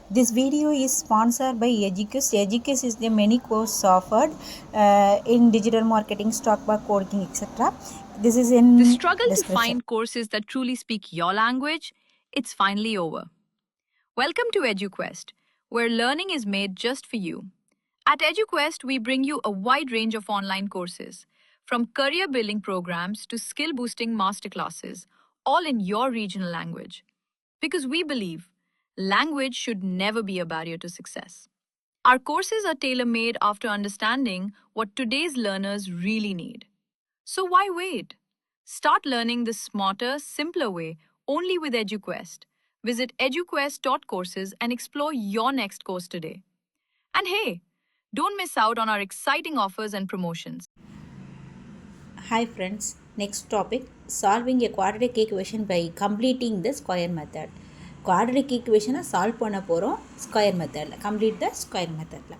This video is sponsored by Educus. Educus is the many course offered in digital marketing, stock market coding, etc. This is in The struggle to description. find courses that truly speak your language, it's finally over. Welcome to EduQuest, where learning is made just for you. At EduQuest, we bring you a wide range of online courses, from career building programs to skill boosting masterclasses, all in your regional language. Because we believe language should never be a barrier to success. Our courses are tailor made after understanding what today's learners really need. So why wait? Start learning the smarter, simpler way only with EduQuest. Visit eduquest.courses and explore your next course today. And hey, don't miss out on our exciting offers and promotions. Hi friends, next topic, solving a quadratic equation by completing the square method. Quadratic equation solve பண்ண போகிறோம் square மெத்தடில், complete the square மெத்தடில்.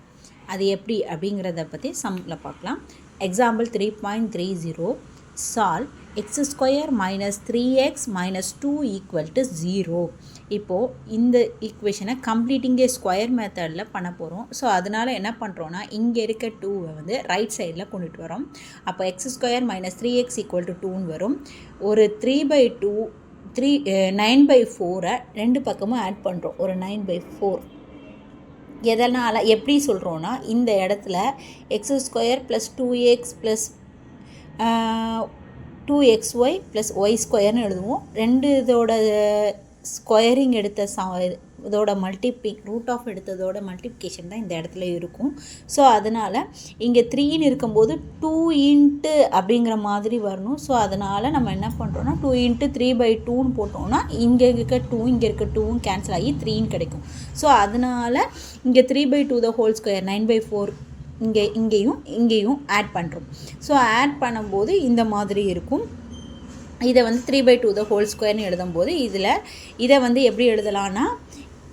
அது எப்படி அப்படிங்கிறத பற்றி சம்மில் பார்க்கலாம். Example 3.30 solve X square minus 3x minus 2 equal to 0. இப்போது இந்த ஈக்குவேஷனை கம்ப்ளீட்டிங் ஏ ஸ்கொயர் மெத்தடில் பண்ண போகிறோம். ஸோ அதனால் என்ன பண்ணுறோன்னா இங்கே இருக்க 2வை வந்து ரைட் சைடில் கொண்டுட்டு வரோம். அப்போ x square minus 3x equal to 2ன்னு வரும். ஒரு 3/2 9/4 ரெண்டு பக்கமும் ஆட் பண்ணுறோம். ஒரு 9/4 எதனால் எப்படி சொல்கிறோன்னா, இந்த இடத்துல x square plus 2x plus 2xy plus y ஸ்கொயர்னு எழுதுவோம். ரெண்டு இதோட ஸ்கொயரிங் எடுத்த இதோட ரூட் ஆஃப் எடுத்ததோட மல்டிப்ளிகேஷன் தான் இந்த இடத்துல இருக்கும். ஸோ அதனால் இங்கே 3ன்னு இருக்கும்போது 2 இன்ட்டு அப்படிங்கிற மாதிரி வரணும். ஸோ அதனால் நம்ம என்ன பண்ணுறோன்னா 2 இன்ட்டு 3/2ன்னு போட்டோம்னா இங்கே இருக்க 2 இங்கே இருக்க 2வும் கேன்சல் ஆகி 3ன்னு கிடைக்கும். ஸோ அதனால் இங்கே 3/2 த ஹோல் ஸ்கொயர் 9/4 இங்கேயும் ஆட் பண்ணுறோம். ஸோ ஆட் பண்ணும்போது இந்த மாதிரி இருக்கும். இதை வந்து 3/2 த ஹோல் ஸ்கொயர்னு எழுதும்போது இதை வந்து எப்படி எழுதலான்னா,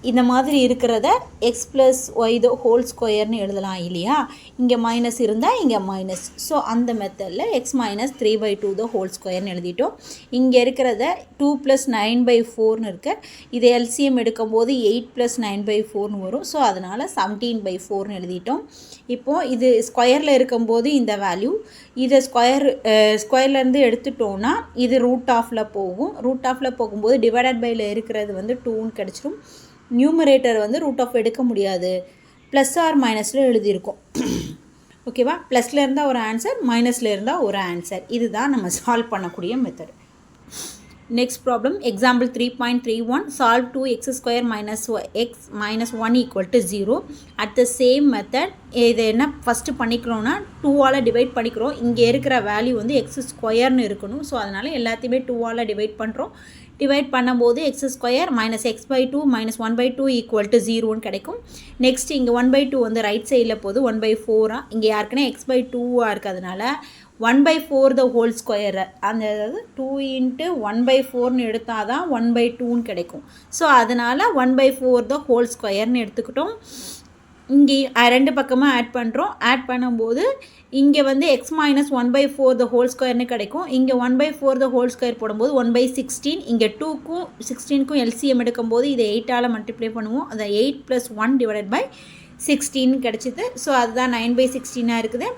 இந்த மாதிரி இருக்கிறத x plus y the whole ஸ்கொயர்னு எழுதலாம் இல்லையா. இங்கே மைனஸ் இருந்தால் இங்கே மைனஸ். ஸோ அந்த மெத்தடில் எக்ஸ் மைனஸ் 3/2 த ஹோல் ஸ்கொயர்னு எழுதிட்டோம். இங்கே இருக்கிறத 2 ப்ளஸ் 9/4ன்னு இருக்குது. இதை எல்சிஎம் எடுக்கும்போது 8 ப்ளஸ் 9/4ன்னு வரும். ஸோ அதனால் 17/4ன்னு எழுதிட்டோம். இப்போது இது ஸ்கொயரில் இருக்கும்போது இந்த வேல்யூ, இதை ஸ்கொயர்லேருந்து எடுத்துட்டோன்னா இது ரூட் ஆஃபில் போகும். ரூட் ஆஃபில் போகும்போது டிவைடட் பையில் இருக்கிறது வந்து 2ன்னு கிடச்சிரும். நியூமரேட்டர் வந்து ரூட் ஆஃப் எடுக்க முடியாது. ப்ளஸ் ஆர் மைனஸில் எழுதியிருக்கோம். ஓகேவா? ப்ளஸில் இருந்தால் ஒரு ஆன்சர், மைனஸில் இருந்தால் ஒரு ஆன்சர். இதுதான் நம்ம சால்வ் பண்ணக்கூடிய method. Next problem, example 3.31 solve 2x square minus X minus 1 equal to 0. At the same method இதை என்ன ஃபஸ்ட்டு பண்ணிக்கிறோன்னா 2ஆல் டிவைட் பண்ணிக்கிறோம். இங்கே இருக்கிற வேல்யூ வந்து எக்ஸ் ஸ்கொயர்னு இருக்கணும். ஸோ அதனால் எல்லாத்தையுமே 2ஆல் டிவைட் பண்ணுறோம். டிவைட் பண்ணும்போது x square minus x/2 minus 1/2 equal to 0ன்னு கிடைக்கும். நெக்ஸ்ட் இங்கே 1/2 வந்து ரைட் சைடில் போகுது 1/4. இங்கே யாருக்குன்னா x/2 இருக்கிறதுனால 1/4 த ஹோல் ஸ்கொயர், அந்த அதாவது 2 இன்ட்டு 1/4ன்னு எடுத்தால் தான் 1/2ன்னு கிடைக்கும். ஸோ அதனால் 1/4 த ஹோல் ஸ்கொயர்னு எடுத்துக்கிட்டோம். இங்கே ரெண்டு பக்கமாக ஆட் பண்ணுறோம். ஆட் பண்ணும்போது இங்கே வந்து எக்ஸ் மைனஸ் 1/4 த ஹோல் ஸ்கொயர்னு கிடைக்கும். இங்கே 1/4 த ஹோல் ஸ்கொயர் போடும்போது 1/16. இங்கே 2க்கும் 16க்கும் எல்சிஎம் எடுக்கும்போது இதை 8ஆல் மல்டிப்ளை பண்ணுவோம். அதை 8 ப்ளஸ் 1 டிவைடட் பை 16 கிடச்சிது. ஸோ அதுதான் 9/16 இருக்குது.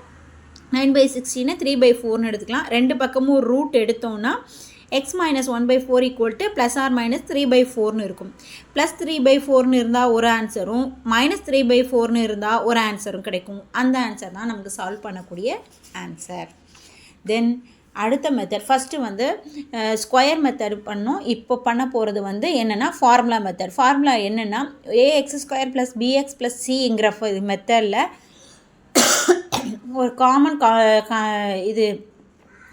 9/16 3/4ன்னு எடுத்துக்கலாம். ரெண்டு பக்கமும் ரூட் எடுத்தோம்னா x minus 1/4 equal to plus or minus 3/4ன்னு இருக்கும். ப்ளஸ் 3/4ன்னு இருந்தால் ஒரு ஆன்சரும், மைனஸ் 3/4ன்னு இருந்தால் ஒரு ஆன்சரும் கிடைக்கும். அந்த ஆன்சர் தான் நமக்கு சால்வ் பண்ணக்கூடிய ஆன்சர். தென் அடுத்த மெத்தட், ஃபஸ்ட்டு வந்து ஸ்கொயர் மெத்தட் பண்ணோம். இப்போ பண்ண போகிறது வந்து என்னென்னா ஃபார்முலா மெத்தட். ஃபார்முலா என்னென்னா ax square plus bx plus சிங்கிற மெத்தடில் ஒரு காமன் இது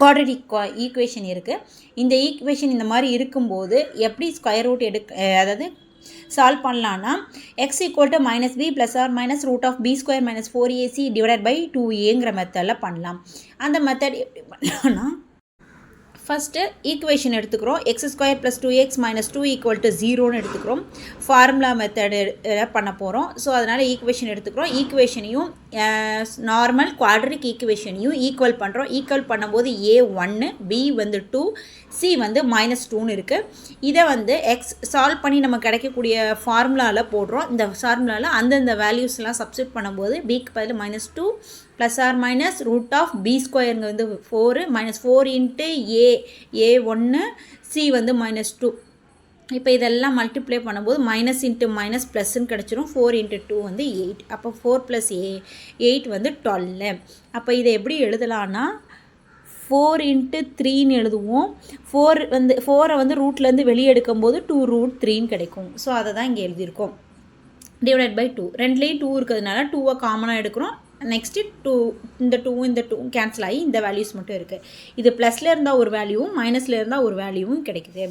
குவாட்ரடிக் ஈக்குவேஷன் இருக்குது. இந்த ஈக்குவேஷன் இந்த மாதிரி இருக்கும்போது எப்படி ஸ்கொயர் ரூட் அதாவது சால்வ் பண்ணலான்னா x equal to minus B plus or minus root of B square minus 4ac divide by 2aங்கிற மெத்தடில் பண்ணலாம். அந்த மெத்தட் எப்படி பண்ணலான்னா, ஃபஸ்ட்டு ஈக்குவேஷன் எடுத்துக்கிறோம். X square plus 2x minus 2 equal to 0ன்னு எடுத்துக்கிறோம். ஃபார்முலா மெத்தடு பண்ண போகிறோம். ஸோ அதனால் ஈக்குவேஷன் எடுத்துக்கிறோம். ஈக்குவேஷனையும் நார்மல் குவாட்ரிக் ஈக்குவேஷனையும் ஈக்குவல் பண்ணுறோம். ஈக்குவல் பண்ணும்போது a 1, b வந்து 2, c வந்து -2ன்னு இருக்குது. இதை வந்து எக்ஸ் சால்வ் பண்ணி நம்ம கிடைக்கக்கூடிய ஃபார்முலாவில் போடுறோம். இந்த ஃபார்முலாவில் அந்தந்த வேல்யூஸ்லாம் சப்ஸ்டிட் பண்ணும்போது bக்கு பதில் -2 plus or minus root of B ஸ்கொயருங்க வந்து 4 -4 இன்ட்டு ஏ 1 சி வந்து -2. இப்போ இதெல்லாம் மல்டிப்ளை பண்ணும்போது மைனஸ் இன்ட்டு மைனஸ் ப்ளஸ்ன்னு கிடச்சிரும். 4 இன்ட்டு 2 வந்து 8. அப்போ 4 + 8 வந்து 12. அப்போ இதை எப்படி எழுதலான்னா 4 இன்ட்டு 3ன்னு எழுதுவோம். 4 வந்து ரூட்லேருந்து வெளியே எடுக்கும்போது 2√3ன்னு கிடைக்கும். ஸோ அதை தான் இங்கே எழுதியிருக்கோம். Divided by 2. ரெண்டுலேயும் 2 இருக்கிறதுனால 2வை காமனாக எடுக்கிறோம். நெக்ஸ்ட்டு 2 இந்த 2 கேன்சல் ஆகி இந்த வேல்யூஸ் மட்டும் இருக்குது. இது ப்ளஸில் இருந்தால் ஒரு வேல்யூவும் மைனஸில் இருந்தால் ஒரு வேல்யூவும் கிடைக்குது.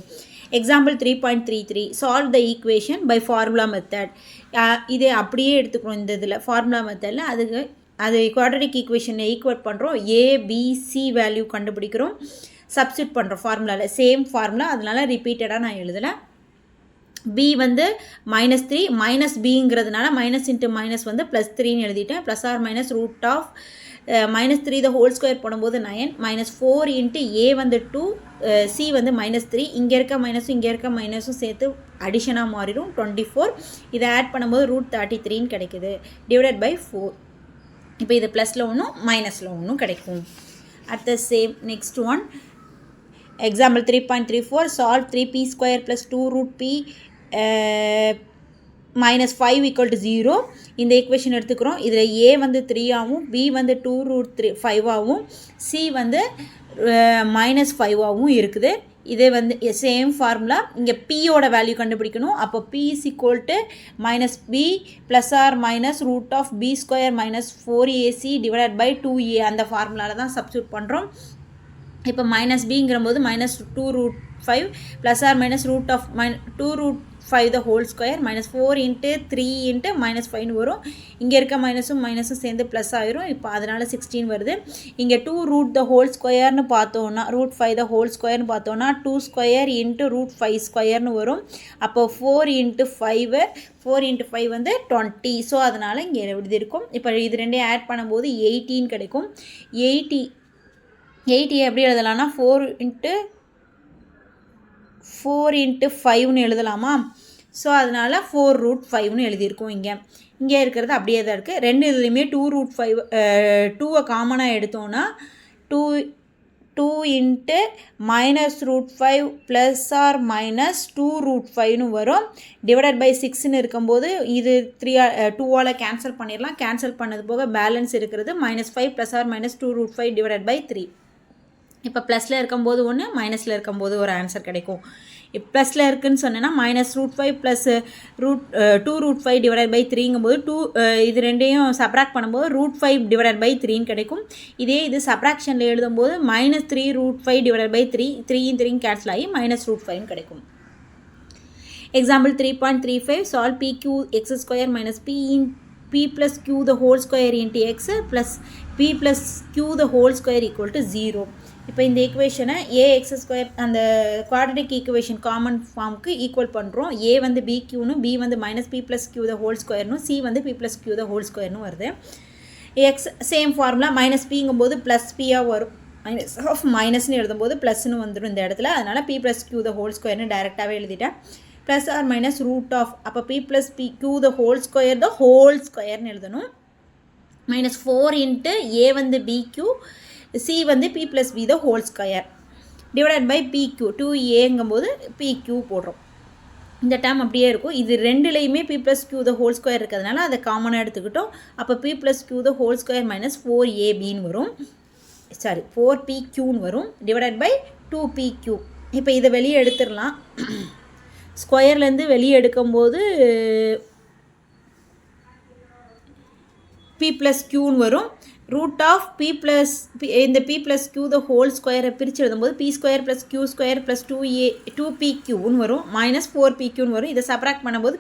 Example 3.33 solve the equation by formula method. இதை அப்படியே எடுத்துக்கிறோம். இந்த இதில் ஃபார்முலா மெத்தடில் அது குவாட்ரடிக் ஈக்குவேஷனை ஈக்குவேட் பண்ணுறோம். ஏபிசி வேல்யூ கண்டுபிடிக்கிறோம். சப்ஸ்டிட் பண்ணுறோம் ஃபார்முலாவில். சேம் ஃபார்முலா, அதனால் ரிப்பீட்டடாக நான் எழுதலை. b வந்து -3 மைனஸ் பிங்கிறதுனால மைனஸ் இன்ட்டு மைனஸ் வந்து +3ன்னு எழுதிட்டேன். Plus or minus root of -3 the whole square பண்ணும்போது 9 -4 இன்ட்டு ஏ வந்து 2 சி வந்து -3. இங்கே இருக்க மைனஸும் இங்கே இருக்க மைனஸும் சேர்த்து அடிஷனாக மாறிடும் 24. இதை ஆட் பண்ணும்போது √33ன்னு கிடைக்குது. Divided by 4. இப்போ இது ப்ளஸில் ஒன்றும் மைனஸில் ஒன்றும் கிடைக்கும். At the same next one example 3.34 solve 3p² + 2√p -5 = 0. இந்த ஈக்குவேஷன் எடுத்துக்கிறோம். இதில் a வந்து 3 ஆகவும் b வந்து 2√5 ஆகவும் c வந்து -5 ஆகவும் இருக்குது. இதே வந்து சேம் ஃபார்முலா. இங்கே பியோட வேல்யூ கண்டுபிடிக்கணும். அப்போ p -b plus or minus root of b² -4ac divided by 2a அந்த ஃபார்முலாவில் தான் சப்ஸ்டியூட் பண்ணுறோம். இப்போ -bங்கிற போது -2√5 plus or minus root of 2√5 the whole square -4 into 3 into -5ன்னு வரும். இங்கே இருக்க மைனஸும் சேர்ந்து ப்ளஸ் ஆயிரும். இப்போ அதனால் 16 வருது. இங்கே 2 த ஹோல் ஸ்கொயர்னு பார்த்தோன்னா √5 த ஹோல் ஸ்கொயர்னு பார்த்தோன்னா 2² இன்ட்டு √5² வரும். அப்போ 4 இன்ட்டு 5 வந்து 20. ஸோ அதனால் இங்கே எழுதியிருக்கும். இப்போ இது ரெண்டையும் ஆட் பண்ணும்போது 18 கிடைக்கும். 80 எப்படி எழுதலாம்னா 4 இன்ட்டு 5ன்னு எழுதலாமா? ஸோ அதனால் 4√5ன்னு எழுதியிருக்கோம். இங்கே இருக்கிறது அப்படியே தான் இருக்குது. ரெண்டு இதுலேயுமே 2வை காமனாக எடுத்தோன்னா 2 இன்ட்டு -√5 ப்ளஸ் ஆர் மைனஸ் 2√5ன்னு வரும். டிவைடட் பை 6ன்னு இருக்கும்போது இது 2ஆல் கேன்சல் பண்ணிடலாம். கேன்சல் பண்ணது போக பேலன்ஸ் இருக்கிறது -5 plus or minus 2√5 divided by 3. இப்போ ப்ளஸில் இருக்கும்போது ஒன்று, மைனஸில் இருக்கும்போது ஒரு ஆன்சர் கிடைக்கும். இப்போ ப்ளஸில் இருக்குதுன்னு சொன்னேன்னா -√5 ப்ளஸ் 2√5 டிவைடட் பை 3ங்கும்போது இது ரெண்டையும் சப்ராக்ட் பண்ணும்போது √5 டிவைடட் பை 3ன்னு கிடைக்கும். இதே இது சப்ராக்ஷனில் எழுதும்போது -3√5 டிவைடட் பை 3 கேன்சல் ஆகி -√5ன்னு கிடைக்கும். Example 3.35 solve pq(x² - p + q the whole square into x plus p plus q the whole square equal to 0. இப்போ இந்த ஈக்குவேஷனை ax² அந்த குவாட்ரடிக் ஈக்குவேஷன் காமன் ஃபார்முக்கு ஈக்குவல் பண்ணுறோம். a வந்து bqன்னு, b வந்து -p + q the whole squareன்னு, c வந்து p + q the whole squareன்னு வருது. x சேம் ஃபார்முலா -pங்கும்போது +pயாக வரும். மைனஸ்னு எழுதும்போது ப்ளஸ்ன்னு வந்துடும் இந்த இடத்துல. அதனால் p + q the whole squareன்னு டைரெக்டாகவே எழுதிட்டேன். Plus or minus root of அப்போ p + q the whole squareன்னு எழுதணும். -4 இன்ட்டு a வந்து bq, c வந்து p + b the whole square divided by pq 2aங்கும்போது pq போடுறோம். இந்த டேர்ம் அப்படியே இருக்கும். இது ரெண்டுலேயுமே p + q the whole square இருக்கிறதுனால அதை காமனாக எடுத்துக்கிட்டோம். அப்போ p + q the whole square -4abன்னு வரும். 4pqன்னு வரும். Divided by 2pq. இப்போ இதை வெளியே எடுத்துடலாம். ஸ்கொயர்லேருந்து வெளியே எடுக்கும்போது p + qன்னு வரும். ரூட் ஆஃப் இந்த p + q the whole square பிரித்து எழுதும்போது p² + q² + 2pqன்னு வரும். -4pqன்னு வரும். இதை சப்ராக்ட் பண்ணும்போது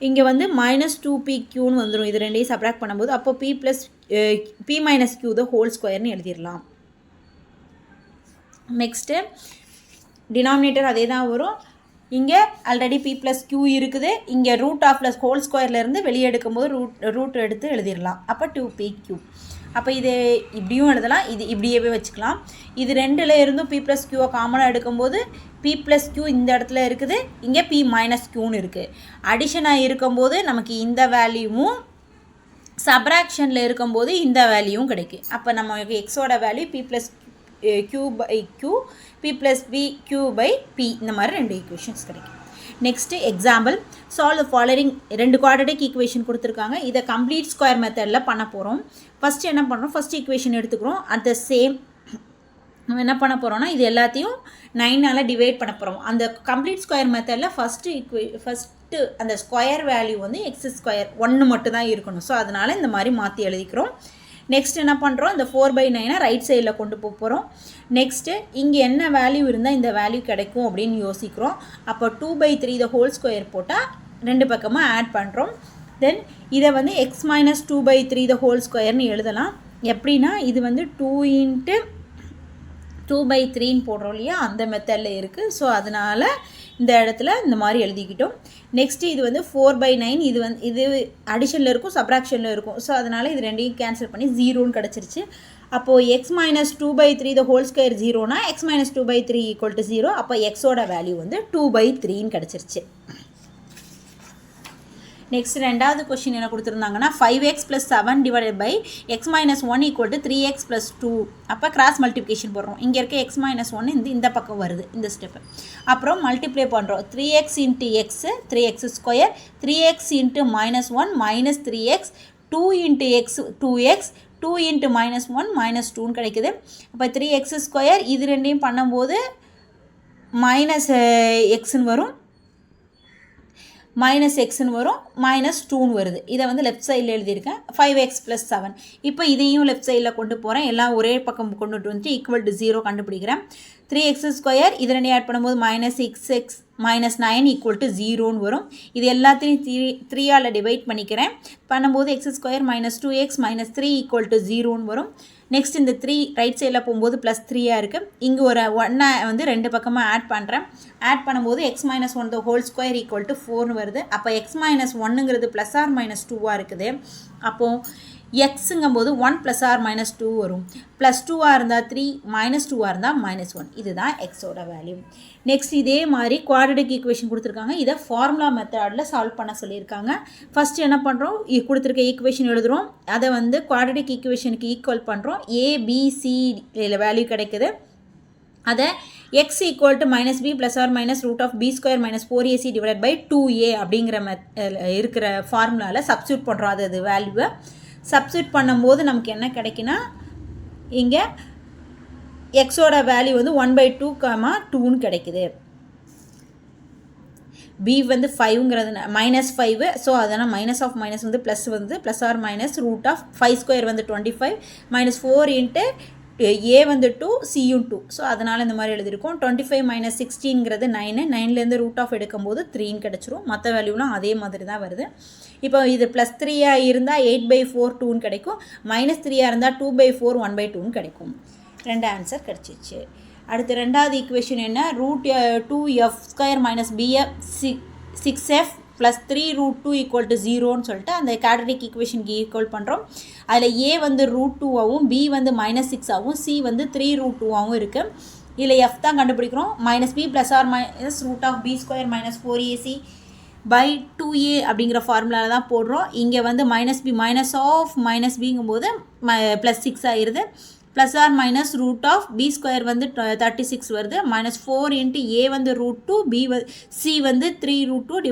இங்கே வந்து -2pqன்னு வந்துடும். இது ரெண்டையும் சப்ராக்ட் பண்ணும்போது அப்போ p - q the whole squareன்னு எழுதிடலாம். நெக்ஸ்ட்டு டினாமினேட்டர் அதே தான் வரும். இங்கே ஆல்ரெடி பி ப்ளஸ் க்யூ இருக்குது. இங்கே ரூட் ஆஃப் ப்ளஸ் ஹோல் ஸ்கொயர்லேருந்து வெளியே எடுக்கும்போது ரூட் எடுத்து எழுதிடலாம். அப்போ 2pq. அப்போ இது இப்படியும் எழுதலாம், இது இப்படியே வச்சுக்கலாம். இது ரெண்டில் இருந்தும் பி ப்ளஸ் க்யூவை காமனாக எடுக்கும்போது பி ப்ளஸ் க்யூ இந்த இடத்துல இருக்குது, இங்கே பி மைனஸ் க்யூன்னு இருக்குது. அடிஷனாக இருக்கும்போது நமக்கு இந்த வேல்யூவும், சப்ராக்ஷனில் இருக்கும்போது இந்த வேல்யூவும் கிடைக்கும். அப்போ நமக்கு எக்ஸோட value p plus q by q, p plus v q by p, இந்த மாதிரி 2 ஈக்குவேஷன்ஸ் கிடைக்கும். Next example, solve the following 2 quadratic equation கொடுத்துருக்காங்க. இதை கம்ப்ளீட் ஸ்கொயர் மெத்தடில் பண்ண போகிறோம். ஃபஸ்ட்டு என்ன பண்ணுறோம், ஃபஸ்ட் ஈக்குவேஷன் எடுத்துக்கிறோம். அட் த சேம் நம்ம என்ன பண்ண போகிறோம்னா இது எல்லாத்தையும் 9ஆல் டிவைட் பண்ண போகிறோம். அந்த கம்ப்ளீட் ஸ்கொயர் மெத்தடில் ஃபஸ்ட்டு அந்த ஸ்கொயர் வேல்யூ வந்து எக்ஸ் ஸ்கொயர் 1 மட்டும் தான் இருக்கணும். ஸோ அதனால் இந்த மாதிரி மாற்றி எழுதிக்கிறோம். நெக்ஸ்ட் என்ன பண்ணுறோம், இந்த 4/9 ரைட் சைடில் கொண்டு போகிறோம். நெக்ஸ்ட்டு இங்கே என்ன வேல்யூ இருந்தால் இந்த வேல்யூ கிடைக்கும் அப்படின்னு யோசிக்கிறோம். அப்போ 2/3 த ஹோல் ஸ்கொயர் போட்டால் 2 பக்கமாக ஆட் பண்ணுறோம். தென் இதை வந்து எக்ஸ் மைனஸ் 2/3 த ஹோல் ஸ்கொயர்னு எழுதலாம். எப்படின்னா இது வந்து 2 × 2/3ன்னு போடுறோம் இல்லையா, அந்த மெத்தடில் இருக்குது. ஸோ அதனால் இந்த இடத்துல இந்த மாதிரி எழுதிக்கிட்டோம். நெக்ஸ்ட்டு இது வந்து 4/9, இது அடிஷனில் இருக்கும், சப்ராக்ஷனில் இருக்கும். ஸோ அதனால் இது ரெண்டையும் கேன்சல் பண்ணி 0ன்னு கிடச்சிருச்சு. அப்போது x minus 2/3 the whole square 0னா எக்ஸ் மைனஸ் 2/3 = 0. அப்போ எக்ஸோட வேல்யூ வந்து 2/3ன்னு கிடச்சிருச்சு. நெக்ஸ்ட் ரெண்டாவது கொஷின் என்ன கொடுத்துருந்தாங்கன்னா 5x + 7 divided by X minus 1 = 3x + 2. அப்போ கிராஸ் மல்டிப்ளிகேஷன் போடுறோம். இங்கே இருக்க எக்ஸ் மைனஸ் 1 இந்த பக்கம் வருது, இந்த ஸ்டெப்பு. அப்புறம் மல்டிப்ளை பண்ணுறோம். 3x × x 3x², 3x × -1 -3x, 2 × x 2x, 2 × -1 -2ன்னு கிடைக்குது. அப்போ 3x², இது ரெண்டையும் பண்ணும்போது -xன்னு வரும், -xன்னு வரும், -2ன்னு வருது. இதை வந்து லெஃப்ட் சைடில் எழுதியிருக்கேன். 5x + 7. இப்போ இதையும் லெஃப்ட் சைடில் கொண்டு போகிறேன். எல்லாம் ஒரே பக்கம் கொண்டுட்டு வந்துட்டு = 0 கண்டுபிடிக்கிறேன். 3x², இது ரெண்டையும் ஆட் பண்ணும்போது -6x -9 = 0ன்னு வரும். இது எல்லாத்தையும் 3ஆல் டிவைட் பண்ணிக்கிறேன். பண்ணும்போது x² -2x -3 = 0ன்னு வரும். நெக்ஸ்ட் இந்த 3 ரைட் சைடில் போகும்போது +3 இருக்குது. இங்கே ஒரு 1 வந்து 2 பக்கமாக ஆட் பண்ணுறேன். ஆட் பண்ணும்போது x - 1 த ஹோல் ஸ்கொயர் = 4ன்னு வருது. அப்போ x - 1ங்கிறது +or - 2 இருக்குது. அப்போது எக்ஸுங்கும்போது 1 +or - 2 வரும். +2ஆக இருந்தால் 3, -2ஆக இருந்தால் -1. இதுதான் எக்ஸோட வேல்யூ. நெக்ஸ்ட் இதே மாதிரி குவாட்ரடிக் ஈக்குவேஷன் கொடுத்துருக்காங்க. இதை ஃபார்முலா மெத்தடில் சால்வ் பண்ண சொல்லியிருக்காங்க. ஃபஸ்ட்டு என்ன பண்ணுறோம், கொடுத்துருக்க ஈக்குவேஷன் எழுதுகிறோம். அதை வந்து குவாட்ரடிக் ஈக்குவேஷனுக்கு ஈக்குவல் பண்ணுறோம். ABC வேல்யூ கிடைக்குது. அதை x = -b + or -√b² - 4ac / 2a அப்படிங்கிற இருக்கிற ஃபார்முலாவில் சப்ஸ்டியூட் பண்ணுறோம். அது வேல்யூவை சப்ஸ்டியூட் பண்ணும்போது நமக்கு என்ன கிடைக்குன்னா, இங்கே எக்ஸோட வேல்யூ வந்து 1/2, 2ன்னு கிடைக்குது. b வந்து 5ங்கிறது -5. ஸோ அதனால் மைனஸ் ஆஃப் மைனஸ் வந்து ப்ளஸ் வந்து +or -√5² வந்து 25 -4 × a வந்து 2, c-யும் 2. ஸோ அதனால் இந்த மாதிரி எழுதியிருக்கோம். 25 - 16ங்கிறது 9. 9லேருந்து √ எடுக்கும்போது 3ன்னு கிடச்சிரும். மற்ற வேல்யூலாம் அதே மாதிரி தான் வருது. இப்போ இது +3ஆக இருந்தால் 8/4 2ன்னு கிடைக்கும். -3ஆக இருந்தால் 2/4 1/2ன்னு கிடைக்கும். 2 ஆன்சர் கிடச்சிச்சு. அடுத்து ரெண்டாவது ஈக்குவேஷன் என்ன, √2f² - bf 6f + 3√2 = 0ன்னு சொல்லிட்டு அந்த குவாட்ரடிக் ஈக்குவேஷனுக்கு ஈக்குவல் பண்ணுறோம். அதில் a வந்து √2ஆகவும், b வந்து -6ஆகவும், c வந்து 3√2ஆகவும் இருக்குது. இதில் f தான் கண்டுபிடிக்கிறோம். -b + or -√b² - 4ac / 2a அப்படிங்கிற ஃபார்முலாவில் தான் போடுறோம். இங்கே வந்து -b -bங்கும்போது +6 ஆயிடுது. +or -√b² வந்து 36 வருது. -4 × a வந்து √2, c வந்து 3√2 /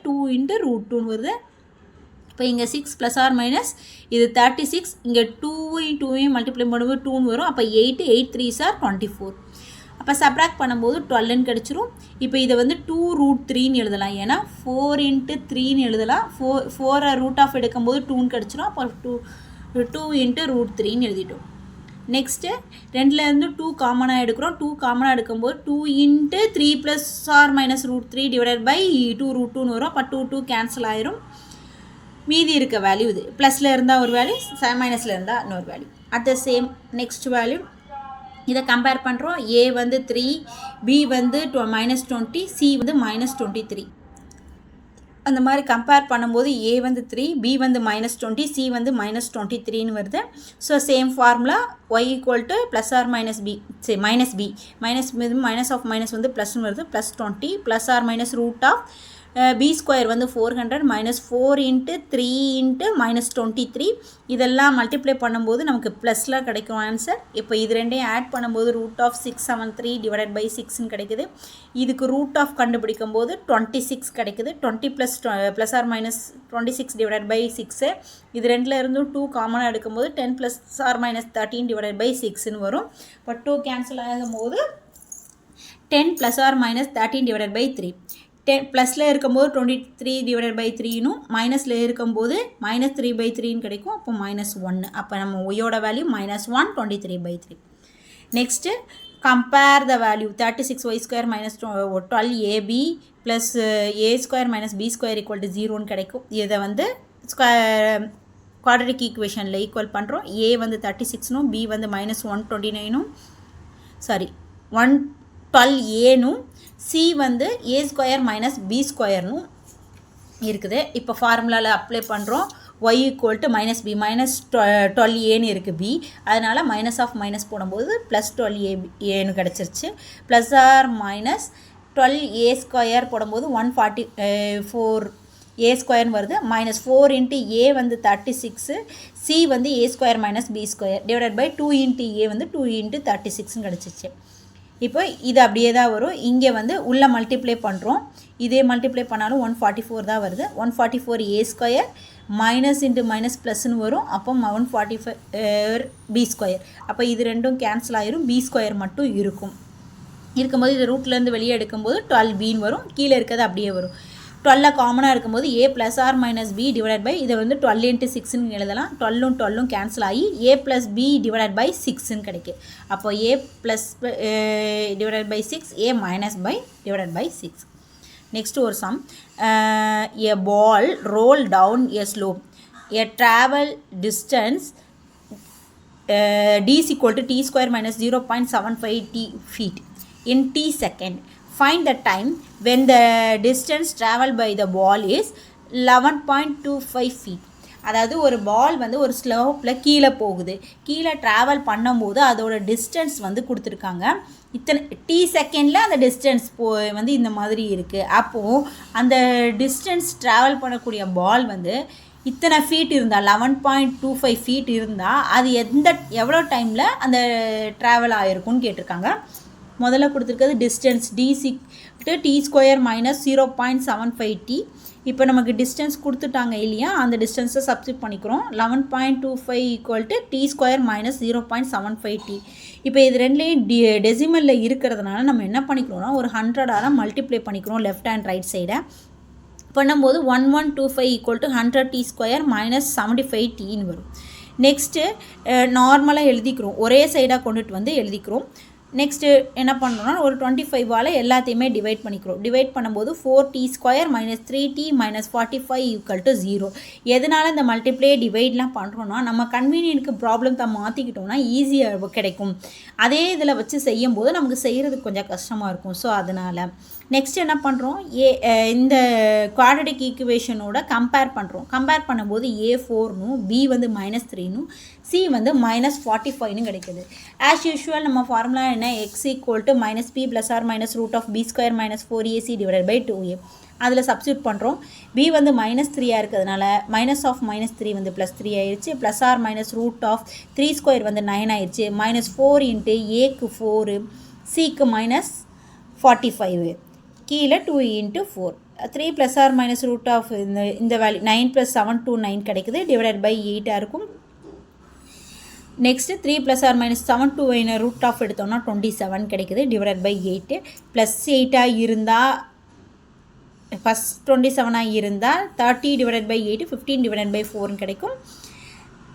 2 × √2ன்னு வருது. இப்போ இங்கே 6 +or - இது 36. இங்கே 2 மல்டிப்ளை பண்ணும்போது 2ன்னு வரும். அப்போ 8 8 3s are 24. அப்போ சப்ராக்ட் பண்ணும்போது 12ன்னு கிடச்சிரும். இப்போ இதை வந்து 2√3ன்னு எழுதலாம். ஏன்னா 4 × 3ன்னு எழுதலாம். 4 √ எடுக்கும்போது 2ன்னு கிடச்சிரும். அப்போ 2 × √3ன்னு எழுதிட்டோம். நெக்ஸ்ட்டு 2லேருந்து 2 காமனாக எடுக்கிறோம். 2 காமனாக எடுக்கும்போது 2 × 3 + or -√3 / 2√2ன்னு வரும். அப்போ 2 கேன்சல் ஆயிரும். மீதி இருக்க வேல்யூ இது. +ல் இருந்தால் ஒரு வேல்யூ, -ல் இருந்தால் இன்னொரு value. At the same next value இதை கம்பேர் பண்ணுறோம். ஏ வந்து 3, பி வந்து -20, சி வந்து -23. அந்த மாதிரி கம்பேர் பண்ணும்போது ஏ வந்து 3, பி வந்து -20, சி வந்து -23ன்னு வருது. So same formula y equal to plus or minus B, சரி minus B, minus of minus வந்து ப்ளஸ்ன்னு வருது, +20 plus or minus root of B square வந்து 400 -4 × 3 × -23. இதெல்லாம் மல்டிப்ளை பண்ணும்போது நமக்கு ப்ளஸில் கிடைக்கும் ஆன்சர். இப்போ இது ரெண்டையும் ஆட் பண்ணும்போது √673 / 6ன்னு கிடைக்குது. இதுக்கு ரூட் ஆஃப் கண்டுபிடிக்கும் போது 26 கிடைக்குது. 20 ப்ளஸ் ஆர் மைனஸ் 26 / 6. இது ரெண்டில் இருந்தும் 2 காமனாக எடுக்கும்போது 10 ப்ளஸ் ஆர் மைனஸ் 13 / 6ன்னு வரும். இப்போ 2 கேன்சல் ஆகும்போது 10 ப்ளஸ் ஆர் மைனஸ் 13 / 3. 10 ப்ளஸில் இருக்கும்போது 23 / 3னும் மைனஸில் இருக்கும்போது -3/3ன்னு கிடைக்கும். அப்போ -1. அப்போ நம்ம ஒய்யோட value -1 23/3. Next compare the value 36y² - 12ab plus a² - b² = 0ன்னு கிடைக்கும். இதை வந்து குவாட்ரட்டிக் ஈக்குவேஷனில் ஈக்குவல் பண்ணுறோம். a வந்து 36னும் b வந்து -129னும் சாரி 112aனும் சி வந்து a² - b²னும் இருக்குது. இப்போ ஃபார்முலாவில் அப்ளை பண்ணுறோம். y ஈக்குவல் டு -b -12aன்னு இருக்குது b, அதனால் மைனஸ் ஆஃப் மைனஸ் போடும்போது +12aன்னு கிடச்சிருச்சு. ப்ளஸ் ஆர் மைனஸ் 12a² போடும்போது 144a² வருது. -4 × a வந்து 36, c வந்து a² - b² / 2 × a வந்து 2 × 36ன்னு கிடச்சிச்சு. இப்போ இது அப்படியே தான் வரும். இங்கே வந்து உள்ளே மல்டிப்ளை பண்ணுறோம். இதே மல்டிப்ளை பண்ணாலும் 144 தான் வருது. 144a² மைனஸ் இன்ட்டு மைனஸ் ப்ளஸ்ன்னு வரும். அப்போ 145 b². அப்போ இது ரெண்டும் கேன்சல் ஆயிரும். b² மட்டும் இருக்கும்போது இது ரூட்லேருந்து வெளியே எடுக்கும்போது 12bன்னு வரும். கீழே இருக்கிறது அப்படியே வரும். 12 காமனாக இருக்கும்போது a plus or minus b / இதை வந்து 12 × 6ன்னு எழுதலாம். 12ம் 12ம் கேன்சல் ஆகி a ப்ளஸ் b / 6ன்னு கிடைக்கும். அப்போ a plus / 6, a minus / 6. Next ஒரு sum. a ball roll down a slope. a travel distance d is equal to t² - 0.75 feet in t second. Find the time when the distance traveled by the ball is 11.25 feet. அதாவது ஒரு பால் வந்து ஒரு ஸ்லோப்பில் கீழே போகுது. கீழே travel பண்ணும்போது அதோட distance வந்து கொடுத்துருக்காங்க. இத்தனை t செகண்டில் அந்த டிஸ்டன்ஸ் வந்து இந்த மாதிரி இருக்குது. அப்போது அந்த டிஸ்டன்ஸ் ட்ராவல் பண்ணக்கூடிய பால் வந்து இத்தனை ஃபீட் இருந்தால் 11.25 feet இருந்தால் அது எவ்வளோ டைமில் அந்த ட்ராவல் ஆகிருக்குன்னு கேட்டிருக்காங்க. முதல்ல கொடுத்துருக்கிறது டிஸ்டன்ஸ் d = t² - 0.75t. இப்போ நமக்கு டிஸ்டன்ஸ் கொடுத்துட்டாங்க இல்லையா, அந்த டிஸ்டன்ஸை சப்ஸ்டிட் பண்ணிக்கிறோம். 11.25 = t² - 0.75t. இப்போ இது ரெண்டுலேயும் டெசிமலில் இருக்கிறதுனால நம்ம என்ன பண்ணிக்கிறோம்னா ஒரு 100ஆல் மல்டிப்ளை பண்ணிக்கிறோம் லெஃப்ட் ஹேண்ட் ரைட் சைடை. பண்ணும்போது 1125 = 100t² - 75tன்னு வரும். நெக்ஸ்ட்டு நார்மலாக எழுதிக்கிறோம், ஒரே சைடாக கொண்டுட்டு வந்து எழுதிக்கிறோம். நெக்ஸ்ட்டு என்ன பண்ணுறோம்னா ஒரு 25ஆல் எல்லாத்தையுமே டிவைட் பண்ணிக்கிறோம். டிவைட் பண்ணும்போது 4t² - 3t - 45 = 0. எதனால் இந்த மல்டிப்ளே டிவைட்லாம் பண்ணுறோன்னா நம்ம கன்வீனியன்ட்க்கு ப்ராப்ளத்தை மாற்றிக்கிட்டோம்னா ஈஸியாக கிடைக்கும். அதே இதில் வச்சு செய்யும்போது நமக்கு செய்கிறதுக்கு கொஞ்சம் கஷ்டமாக இருக்கும். ஸோ அதனால் நெக்ஸ்ட் என்ன பண்ணுறோம், இந்த குவாட்ரட்டிக் ஈக்குவேஷனோட கம்பேர் பண்ணுறோம். கம்பேர் பண்ணும்போது a4னும் b வந்து -3னும் c வந்து -45ன்னு கிடைக்குது. ஆஸ் யூஷுவல் நம்ம ஃபார்முலா என்ன, x = -p + or minus root of b² - 4ac / 2a. அதில் சப்ஸ்டியூட் பண்ணுறோம். b வந்து -3 இருக்கிறதுனால மைனஸ் ஆஃப் -3 வந்து +3 ஆயிடுச்சு. Plus or minus root of 3² வந்து 9 ஆயிடுச்சு. -4 × aக்கு 4, cக்கு -45, கீழே 2 × 4. 3 plus or minus root of இந்த வேல்யூ 9 + 7 29 கிடைக்குது. /8 இருக்கும். Next 3 plus or minus 7 2 root of எடுத்தோம்னா 27 கிடைக்குது. /8 +8 இருந்தால் ஃபஸ்ட் 27 இருந்தால் 30/8 15/4 கிடைக்கும்.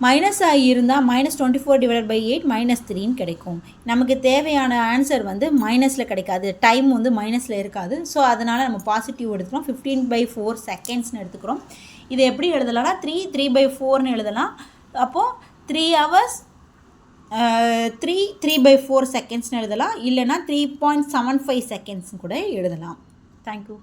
மைனஸ் இருந்தால் -24/8 -3ன்னு கிடைக்கும். நமக்கு தேவையான ஆன்சர் வந்து மைனஸில் கிடைக்காது, டைம் வந்து மைனஸில் இருக்காது. ஸோ அதனால் நம்ம பாசிட்டிவ் எடுத்துக்கிறோம். 15/4 செகண்ட்ஸ்னு எடுத்துக்கிறோம். இதை எப்படி எழுதலாம்னா 3/4ன்னு எழுதலாம். அப்போது 3 hours 3/4 செகண்ட்ஸ்னு எழுதலாம், இல்லைனா 3.75 செகண்ட்ஸ் கூட எழுதலாம். தேங்க்யூ.